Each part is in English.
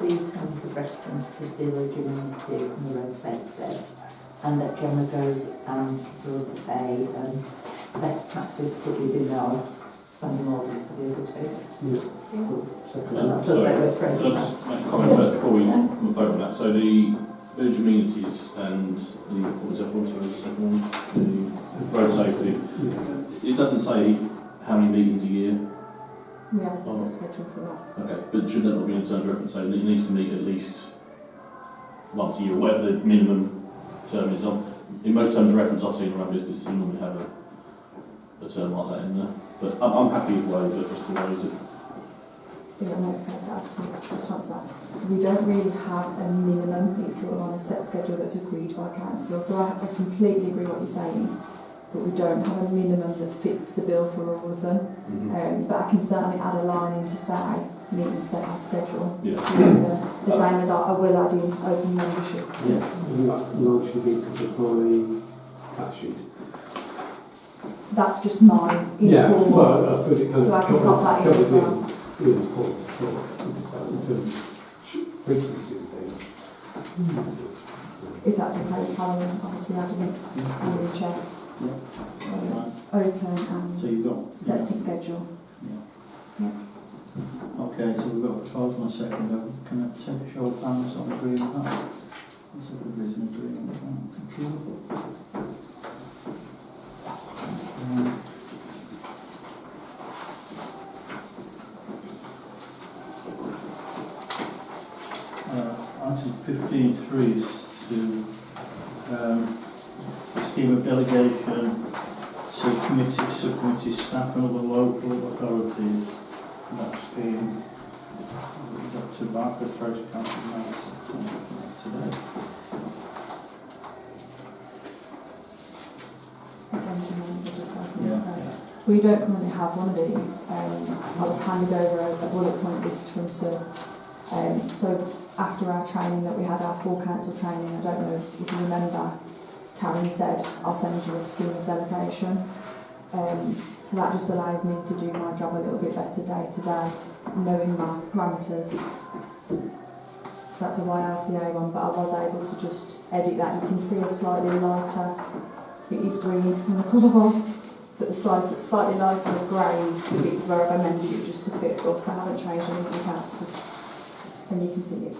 the terms of reference for the eligibility and the road safety, and that Gemma goes and does a best practice study within our standing orders for the other two. Sorry, can I just make a comment first before we vote on that? So the village amenities and the, what was that one, sorry, the second one? The road safety. It doesn't say how many meetings a year. We have a separate schedule for that. Okay, but should that not be in terms of reference? So it needs to meet at least once a year, whatever the minimum term is on. In most terms of reference I've seen around business, you normally have a term like that in there. But I'm happy with way, but just to raise it. Yeah, no, that's absolutely just answer that. We don't really have a minimum, it's sort of on a set schedule that's agreed by council. So I completely agree what you're saying, but we don't have a minimum that fits the bill for all of them. But I can certainly add a line in to say meeting set our schedule. Yeah. The same as I will add in open membership. Yeah, isn't that largely been covered by that sheet? That's just mine. Yeah, well, I suppose it kind so I of can pop that in as well. Ian's point, so in terms of frequency of things. If that's okay with Helen, obviously adding it on the check. Yeah. So open and So you've got set to schedule. Okay, so we've got a proposal and a second. Can I take a show of hands on agreeing with that? That's a good reason to agree with that. Thank you. Item 15.3 is to scheme of delegation to committee, subcommittee staff and other local authorities. That scheme, Dr. Barker, Parish Council today. Yeah. We don't currently have one of these. I was handed over a bullet point list from Sir. So after our training that we had, our full council training, I don't know if you remember, Karen said, I'll send you a scheme of delegation. So that just allows me to do my job a little bit better day to day, knowing my parameters. So that's a YLCA one, but I was able to just edit that. You can see a slightly lighter, it is green from the colour one, but the slightly lighter grey is the bits where I've amended it just to fit us. I haven't changed anything else, and you can see it.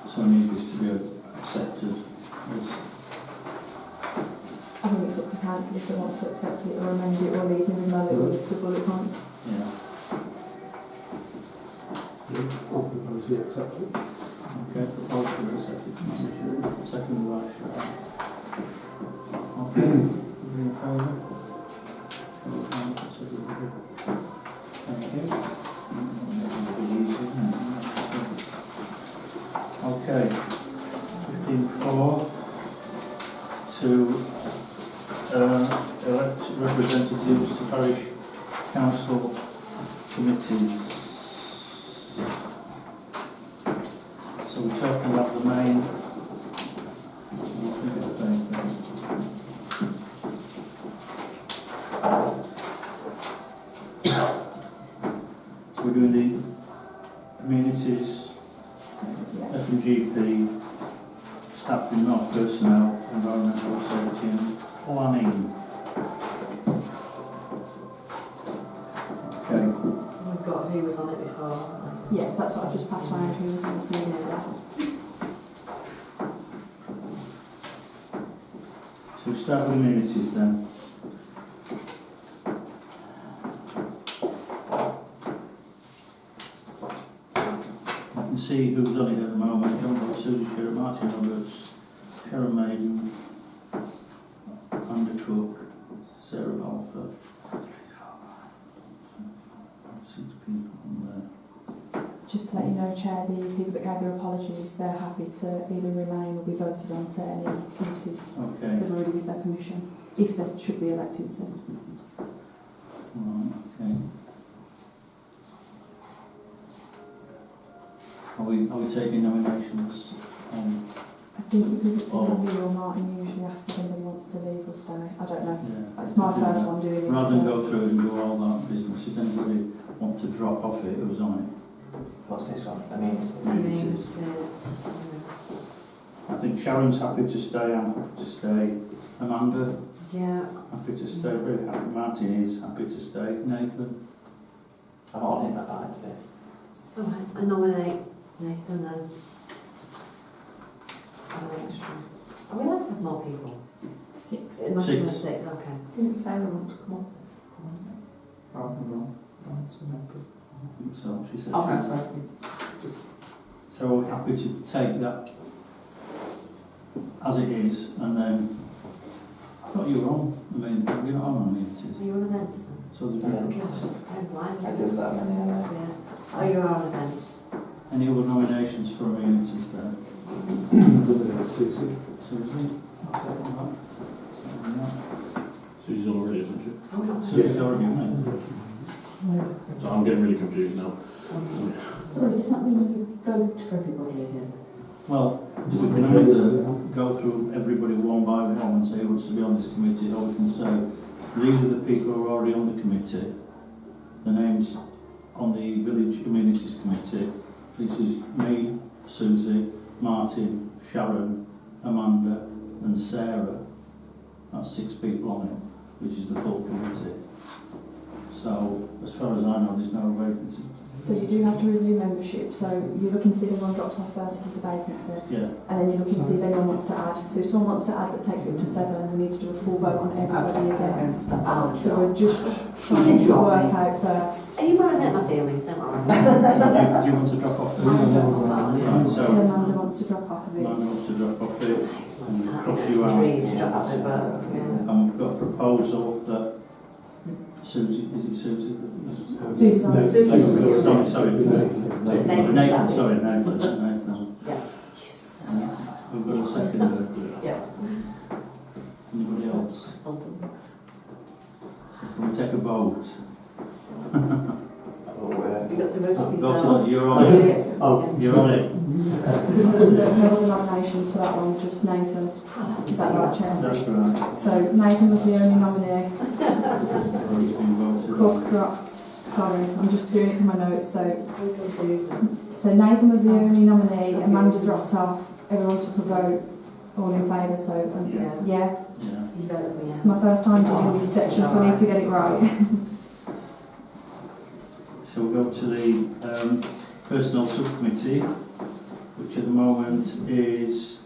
So I need this to be accepted as... I think it's up to council if they want to accept it or amend it or leave me with my little list of bullet points. Yeah. I'll propose we accept it. Okay, proposal to be accepted. Second by Sharon. Okay, everybody in favour? Show of hands, that's everybody. Thank you. Okay, 15.4 to elect representatives to parish council committees. So we're talking about the main. So we're doing the amenities, F&GP, staff and not personnel, environmental safety and planning. Okay. We've got who was on it before. Yes, that's what I've just passed around who was on the previous slide. So we start with amenities then. I can see who's on it at the moment. John Boyd, Susie Sherritt, Martin Roberts, Sharon Maiden, Amanda Cook, Sarah Balfour. 6 people on there. Just to let you know, Chair, the people that gave their apologies, they're happy to either remain or be voted on to any committees. Okay. They've already with their permission, if they should be elected to. Right, okay. Are we taking nominations on I think because it's a Or- review, or Martin usually asks if anybody wants to leave or stay. I don't know. Yeah. It's my first one doing it. Rather than so- go through it and do all that business, does anybody want to drop off it who was on What's this one? I mean, it? Communities. I think Sharon's happy to stay, I'm happy to stay. Amanda, Yeah. happy to stay, very happy. Martin is happy to stay. Nathan? I'm on it, I'd like to be. All right, I nominate Nathan then. Are we allowed to have more people? 6. It must be Six. 6, okay. Didn't Sarah want to come on? Rather than wrong. I think so, she said. Oh, she no, was. sorry. Just, So we're happy to take that as it is, and then, I thought you were on, I mean, you're not on communities. Are you on events then? So there's Yeah. Oh gosh, I'm blind. Like there's that many, Yeah. Oh, you are on events. any other nominations for amenities there? Susie. Susie? I'll second that. Second that. Susie's already, isn't she? Oh, we're not. Susie's already on it. So I'm getting really confused now. sorry, does that mean you vote for everybody again? Well, we can either go through everybody one by one and say who wants to be on this committee, or we can say, these are the people who are already on the committee, the names on the Village Amenities Committee. This is me, Susie, Martin, Sharon, Amanda and Sarah. That's 6 people on it, which is the full committee. So, as far as I know, there's no vacancy. So you do have to review membership. So you look and see if anyone drops off first if there's a vacancy. Yeah. And then you look and see if anyone wants to add. So if someone wants to add that takes it up to 7, we need to do a full vote on everybody again. So we're just trying to work out first. Are you where I met my feelings, don't worry. Do you want to drop off? Right, So so Amanda wants to drop off of it. Amanda wants to drop off it. And cross you Three, out. you should drop off it, but, yeah. And we've got a proposal that Susie, is it Susie? Susie's on it. Susie's on it. Sorry, Nathan. Nathan, sorry, Nathan. Yeah. We've got a second. Yeah. Anybody else? Well done. Can we take a vote? You got to vote for Got yourself. to, you're on it. Oh, You're on it. There's no other nominations for that one, just Nathan. Is that right, Chair? That's right. So Nathan was the only nominee. Everybody's been voted on. Cook dropped. Sorry, I'm just doing it for my notes. So Nathan was the only nominee. Amanda dropped off. Everyone took a vote. All in favour. So Yeah. yeah. Yeah. You voted for It's yeah. my first time doing this section, so I need to get it right. So we'll go to the Personnel Subcommittee, which at the moment is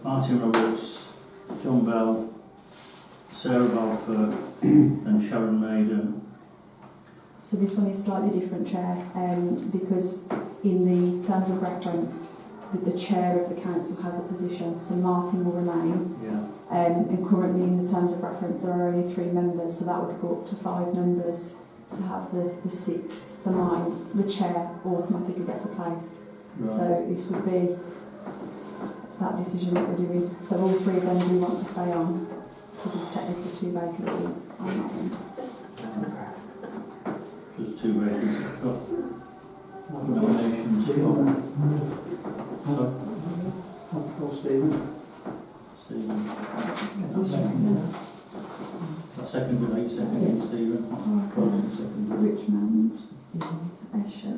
Martin Roberts, John Bell, Sarah Balfour and Sharon Maiden. So this one is slightly different, Chair, because in the terms of reference, the chair of the council has a position, so Martin will remain. Yeah. And currently in the terms of reference there are only 3 members, so that would go up to 5 members to have the 6. So mine, the chair, automatically gets a place. Right. So this would be that decision that we're doing. So all 3 of them do want to stay on. So there's technically 2 vacancies on that one. There's 2 vacancies. Got nominations for Stephen. Stephen. Is that second with 8 seconds, Stephen? Closing second. Richmond, Esher,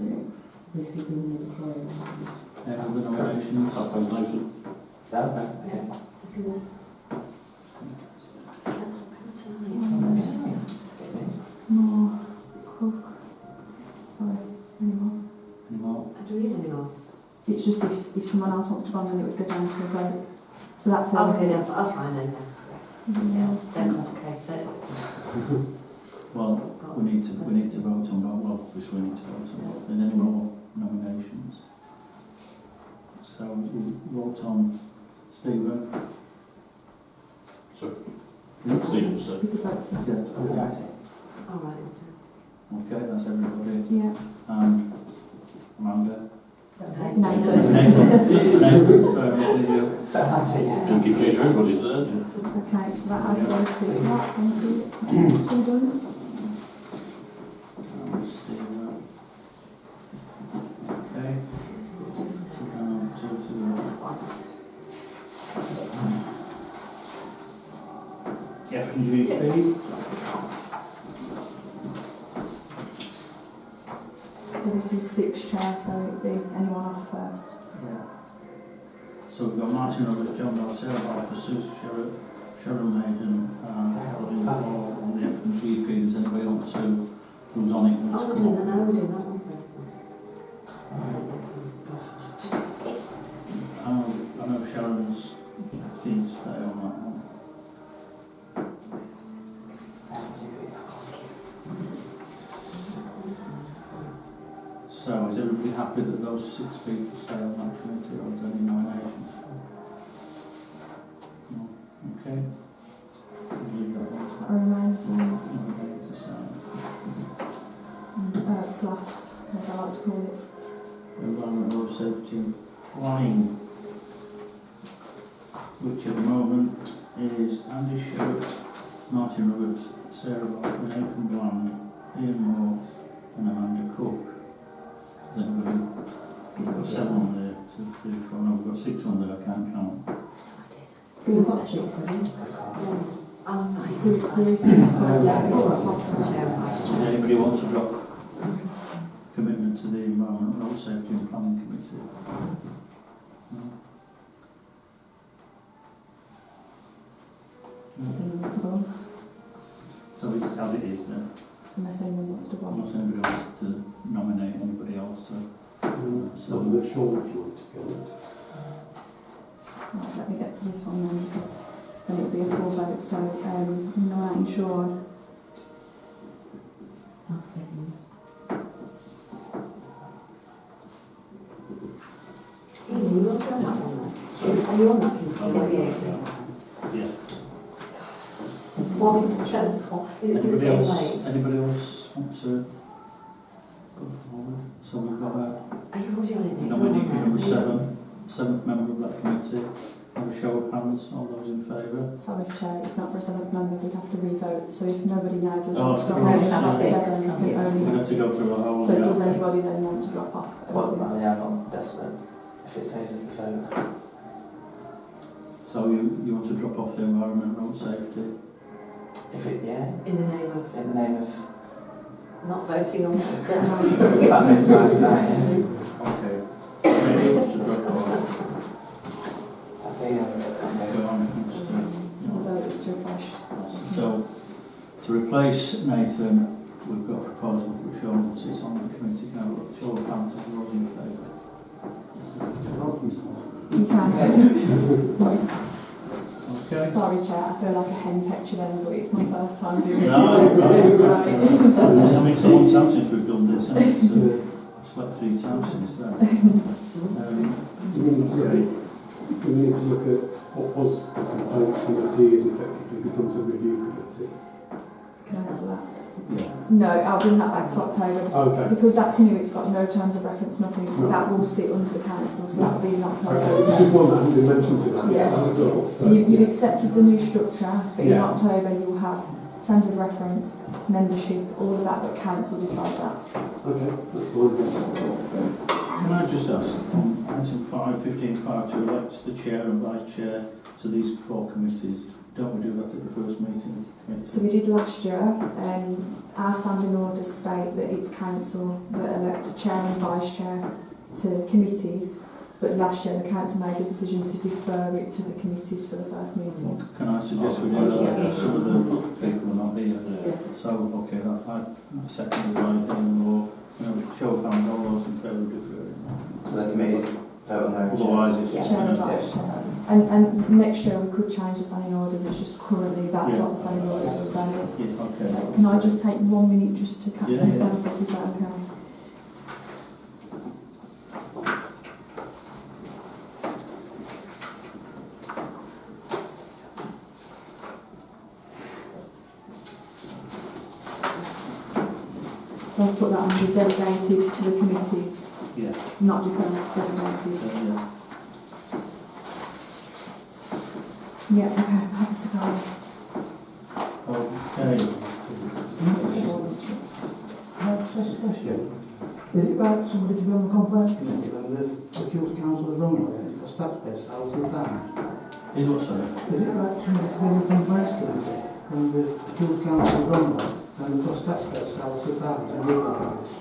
Any other nominations? I'll propose Nathan. Moore, Cook. Sorry, any more? Any more? Do we need any more? It's just if someone else wants to go on, then it would go down to a vote. So that fills Okay, in. yeah, I'll fine then. Yeah. Don't complicate it. Well, we need to vote on both. Well, obviously we need to vote on both. Any more nominations? So we'll vote on Stephen. So, Stephen, so. It's a vote. All right. Okay, that's everybody. Yeah. Amanda. Nathan. Nathan. Sorry, not you. Don't confuse everybody's there, yeah. Okay, so that adds those 2 to that. Thank you. That's 2 done. Stephen. Okay. GP. So this is 6 chair, so it'd be anyone off first. Yeah. So we've got Martin Roberts, John Bell, Sarah Harper, Susie Sherritt, Sharon Maiden, and Helen Hall on the FMGP. Does anybody want to, who's on it? Oh, we're doing that now, we're doing that one first then. I know Sharon's keen to stay on that one. So is everybody happy that those 6 people stay on that committee, or is there any nominations? No. Okay. We'll leave that one. That remains the same. Nominations the same. It's last, as I like to call it. Environment, Road Safety and Planning, which at the moment is Andy Sherritt, Martin Roberts, Sarah Barker, Nathan Bland, Ian Moore and Amanda Cook. Has anybody, we've got 7 on there, 2, 3, 4, no, we've got 6 on there, I can't count. We've got 6, Oh, nice. There is 6 Chair chair. and Vice Does Chair. anybody want to drop commitment to the Environment, Road Safety and Planning Committee? No? Does anyone want to go? So it's as it is then, Unless anyone wants to go. unless anybody else to nominate anybody else to. So I'm not sure what you want to go with. Right, let me get to this one then, because then it'll be a full vote. So, nominating Sean. I'll second. Are you on that one then? Are you on that committee? Yeah. Yeah. What is it, sensible? Is it because it's Anybody getting else, late? anybody else want to go forward? So we've got a Are you already on it now? nominee You're on number there. 7th member of that committee. Have a show of hands, all those in favour? Sorry, Chair, it's not for a 7th member, we'd have to re-vote. So if nobody now does Oh, want to drop no, off, no, that's no, 7, no. it only We have has to go 6. through a whole. So yeah. does anybody then want to drop off? Well, I mean, I'm not desperate. If it saves us the vote. So you want to drop off the environment, road safety? If it, yeah, In the name of in the name of... not voting on it. that means fine tonight, yeah. Okay. Anybody wants to drop off? I think, okay. Go on, wants to- So the vote is to replace. So, to replace Nathan, we've got a proposal for Sean, sits on the committee. Can I have a show of hands of those in favour? You can. Okay. Sorry, Chair, I feel like a hen petulant then, but it's my first time doing it. Right. Right. I mean, it's a long time since we've done this, hasn't it? So, I've slept 3 times since then. We need to look at what was the complaints committee and effectively becomes a review committee. Can I answer that? Yeah. No, I'll bring that back to October. Okay. Because that's new, it's got no terms of reference, nothing. No. That will sit under the council, so that will be in October. It's just one that hadn't been mentioned tonight. Yeah. That was all. So you've accepted the new structure, but in Yeah. October you'll have terms of reference, membership, all of that, but council decide that. Okay, that's fine. Can I just ask, on item 15.5, to elect the chair and vice chair to these 4 committees, don't we do that at the first meeting of the committee? So we did last year, our standing orders state that it's council that elect chair and vice chair to committees, but last year the council made the decision to defer it to the committees for the first meeting. Well, can I suggest we do that, because some of the people are not here? So, okay, that's I second the item, or, show of hands, all those in favour of deferring. So the committees vote on their own. Otherwise, it's Chair just and going vice chair. And next year we could change the standing orders, it's just currently that's Yeah. what the standing orders say. Yeah, okay. So can I just take 1 minute just to catch Yeah, myself up, is that okay? So I'll put that under delegated to the committees, Yeah. not delegated. Yeah. Yeah, okay, happy to go. Okay. Just a question. Is it right for somebody to be on the complaints committee when the accused council is wrong with it? Because taxpayers thousands of pounds. Is what, sorry? Is it right for somebody to be on the complaints committee when the Guild Council run one, and the cost taxpayers £1,000 and we like this.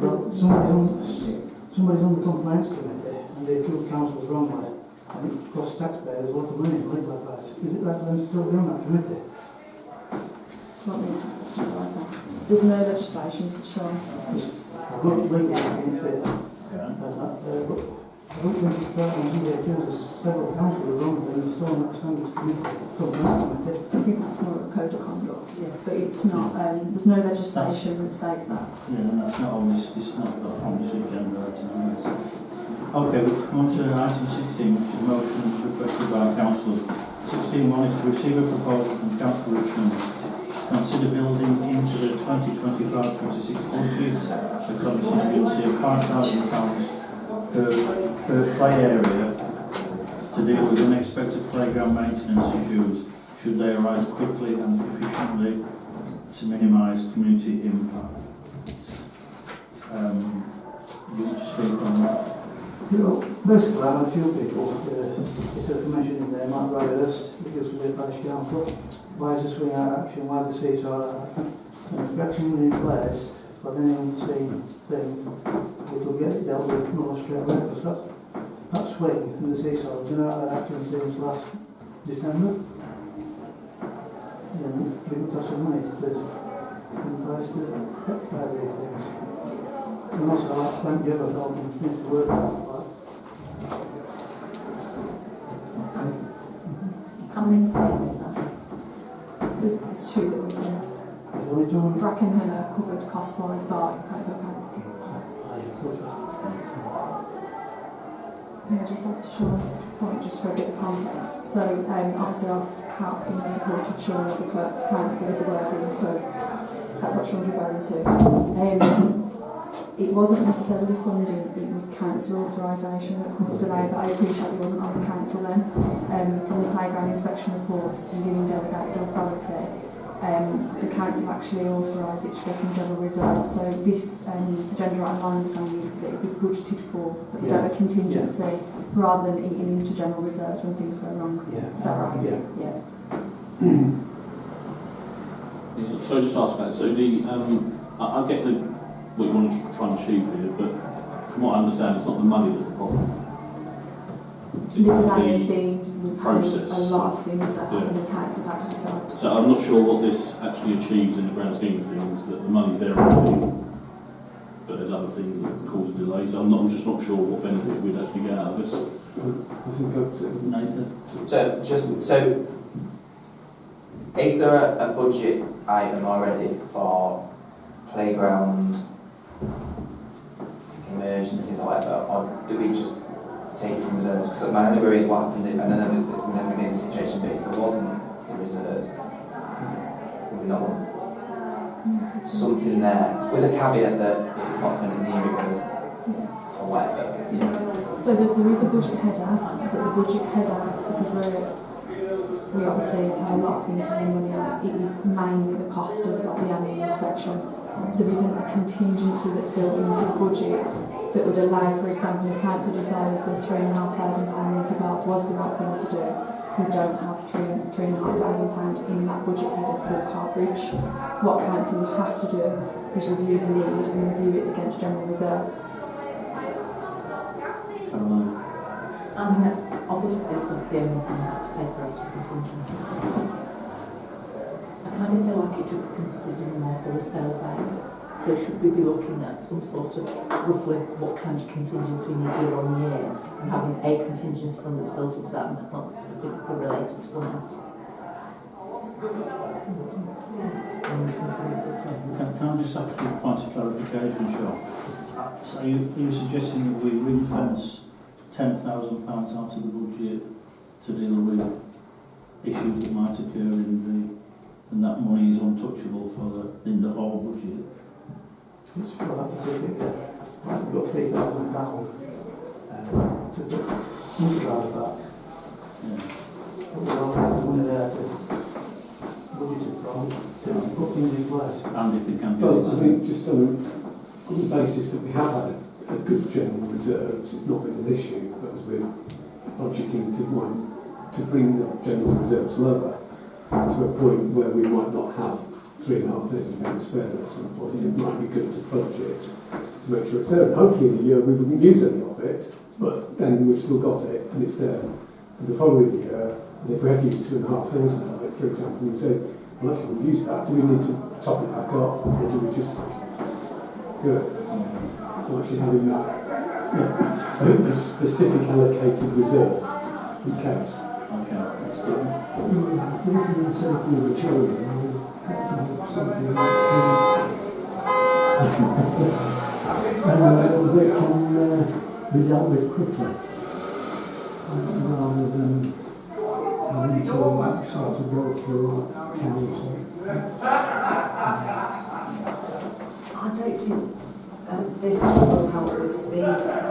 Well, somebody's on the complaints committee and the Guild Council's run one, and it costs taxpayers a lot of money in legal advice. Is it right for them to still be on that committee? What means sections like that? There's no legislation, Sean. I've got legal against it. Yeah. But I don't think it's right on here, there's several councils wrong, but they're still on that standards committee, complaints committee. I think that's more a code of conduct, but it's not, there's no legislation that states that. Yeah, and that's not on this, it's not on this agenda tonight. So. Okay, we'll come on to item 16, which is motions requested by councillors. 16.1 is to receive a proposal from Councillor Richmond to consider building into the 2025-26 budget a contingency of £5,000 per play area to deal with unexpected playground maintenance issues should they arise quickly and efficiently to minimise community impact. You want to speak on that? You know, basically I've had a few people, it's a mention in there, Mark Riley-Hurst, who used to be a parish council. Why is the swing out action, why is the seesaw action? And if that's in place, for any unforeseen things, we could get it dealt with more straight away, because that swing and the seesaw have been out of action since last December. And we could have some money to invest to rectify these things. And also I thank you for helping me to work on that. How many players are there? There's two that we've done. There's only two in Brackenhill covered cost-wise by Piper Council. Yeah, just like to Sean's point, just for a bit of context. So, obviously I've helped and supported Sean as a clerk to council with the wording, so that's what Sean's referring to. It wasn't necessarily funding, it was council authorisation that caused delay, but I appreciate it wasn't on the council then. From the playground inspection reports and giving delegated authority, the council actually authorised it to go from general reserves. So this agenda item, my understanding is that it would be budgeted for, but yeah. A contingency rather than eating into general reserves when things go wrong. Yeah. Is that right? Yeah. So just ask about it. So I get what you want to try and achieve here, but from what I understand, it's not the money that's the problem. The delay has been, we've had process. a lot of things that happen, the council have had to decide. So I'm not sure what this actually achieves in the grand scheme of things, that the money's there already, but there's other things that cause a delay. So I'm just not sure what benefit we'd actually get out of this. I think that's it. Nathan? So is there a budget item already for playground emergencies or whatever, or do we just take it from reserves? Because my only worry is what happens if, and then we're never going to be in this situation, but if there wasn't the reserves, would we not want something there, with a caveat that if it's not spent in the year it goes, or whatever. So there is a budget header, but the budget header, because we obviously have a lot of things to do money on, it is mainly the cost of the annual inspection. There isn't a contingency that's built into the budget that would allow, for example, if council decided that £3,500 monkey bars was the right thing to do, we don't have £3,500 in that budget header for Carbridge. What council would have to do is review the need and review it against general reserves. Caroline? Obviously this would be the only thing I have to pay for out of contingency. I kind of feel like it should be considered more for the sale value. So should we be looking at some sort of roughly what kind of contingency we need year on year, and having a contingency fund that's built into that and that's not specifically related to one out? Can I just have a point of clarification, Sean? So are you suggesting that we ring fence £10,000 out of the budget to deal with issues that might occur and that money is untouchable in the whole budget? It's for that specific, we've got £3,000 to move out of that. Yeah. But we don't have the money there to budget it from, to put things in place. And if they can be Well, I think just on the basis that we have had a good general reserves, it's not been an issue, but as we're budgeting to to bring the general reserves lower to a point where we might not have £3,500 spare at some point. It might be good to budget to make sure it's there. And hopefully in a year we wouldn't use any of it, but then we've still got it and it's there. And the following year, if we had used £2,500 of it, for example, we'd say, well, actually we've used that. Do we need to top it back up, or do we just do it? So actually having that, a specific allocated reserve in case. Okay, that's good. If we can insert for the children, something like that can be dealt with quickly, rather than having to sort of go through council. I don't think this will help with speed. I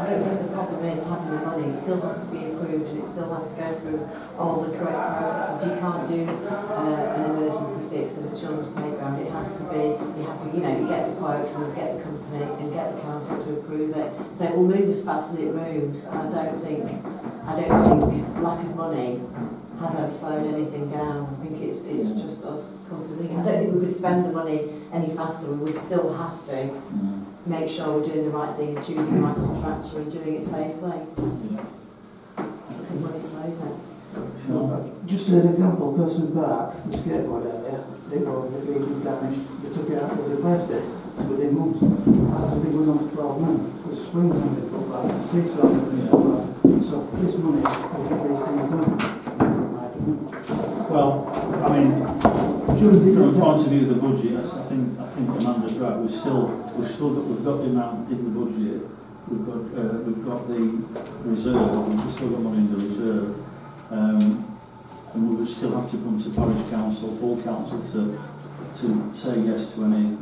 don't think the problem is having the money. It still has to be approved and it still has to go through all the correct processes. You can't do an emergency fix of a children's playground. It has to be, you have to, you get the quotes and get the company and get the council to approve it. So it will move as fast as it moves. And I don't think lack of money has ever slowed anything down. I think it's just us constantly. I don't think we would spend the money any faster. We would still have to make sure we're doing the right thing, choosing the right contractor and doing it safely. I think money slows it. Just an example, Person Park, the skateboard area, it was defeated, damaged, they took it out, they replaced it within months. That's a big one on 12 months. The swings have been put back, the seesaw have been put back. So this money will get these things done. Well, I mean, from a point of view of the budget, I think Amanda's right. We've got the amount in the budget. We've got the reserve. We've still got money in the reserve, and we would still have to come to Parish Council, full council, to say yes to any